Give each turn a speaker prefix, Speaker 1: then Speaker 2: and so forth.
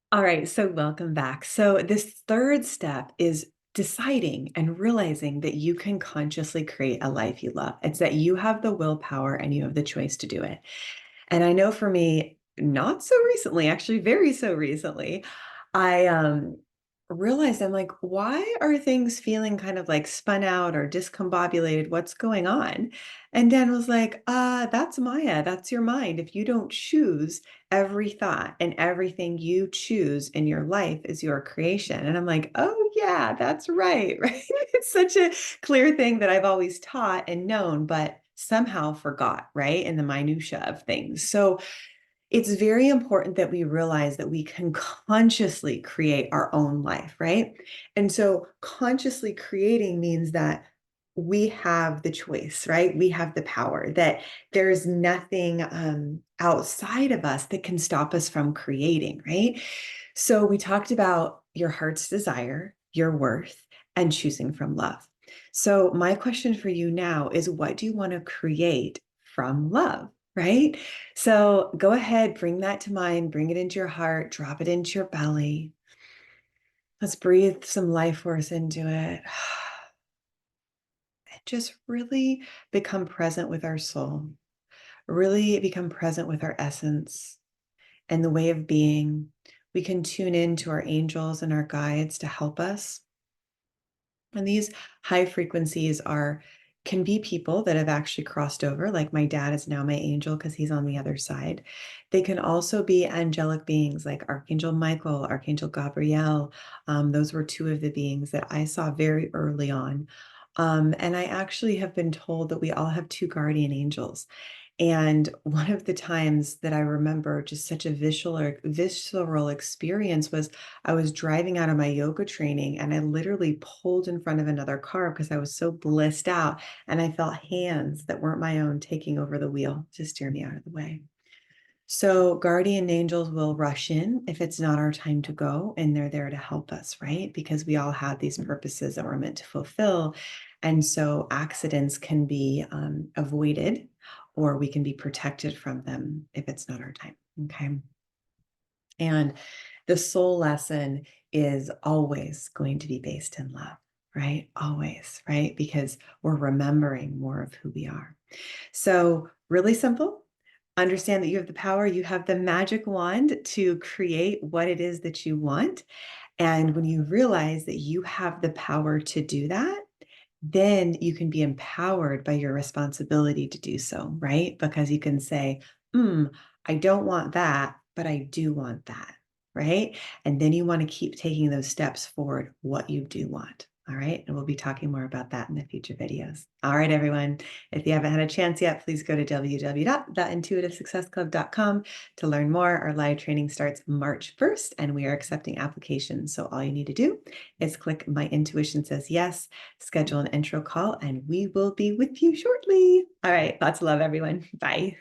Speaker 1: All right, so welcome back. So, this third step is deciding and realizing that you can consciously create a life you love. It's that you have the willpower and you have the choice to do it. And I know for me, not so recently, actually, very so recently, I realized I'm like, why are things feeling kind of like spun out or discombobulated? What's going on? And Dan was like, that's Maya. That's your mind. If you don't choose, every thought and everything you choose in your life is your creation. And I'm like, oh yeah, that's right. Right. It's such a clear thing that I've always taught and known, but somehow forgot, right? In the minutia of things. So it's very important that we realize that we can consciously create our own life, right? And so consciously creating means that we have the choice, right? We have the power, that there's nothing outside of us that can stop us from creating, right? So we talked about your heart's desire, your worth, and choosing from love. So my question for you now is, what do you want to create from love, right? So go ahead, bring that to mind, bring it into your heart, drop it into your belly. Let's breathe some life force into it. And just really become present with our soul, really become present with our essence and the way of being. We can tune in to our angels and our guides to help us. And these high frequencies are can be people that have actually crossed over, like my dad is now my angel because he's on the other side. They can also be angelic beings like Archangel Michael, Archangel Gabriel. Those were two of the beings that I saw very early on. And I actually have been told that we all have two guardian angels. And one of the times that I remember just such a visceral experience was I was driving out of my yoga training and I literally pulled in front of another car because I was so blissed out and I felt hands that weren't my own taking over the wheel to steer me out of the way. So guardian angels will rush in if it's not our time to go, and they're there to help us, right? Because we all have these purposes that we're meant to fulfill. And so accidents can be avoided, or we can be protected from them if it's not our time. Okay. And the soul lesson is always going to be based in love, right? Always, right? Because we're remembering more of who we are. So, really simple. Understand that you have the power, you have the magic wand to create what it is that you want. And when you realize that you have the power to do that, then you can be empowered by your responsibility to do so, right? Because you can say, I don't want that, but I do want that, right? And then you want to keep taking those steps forward, what you do want. All right. And we'll be talking more about that in the future videos. All right, everyone. If you haven't had a chance yet, please go to www.theintuitivesuccessclub.com to learn more. Our live training starts March 1st, and we are accepting applications. So all you need to do is click My Intuition Says Yes, schedule an intro call, and we will be with you shortly. All right. Lots of love, everyone. Bye.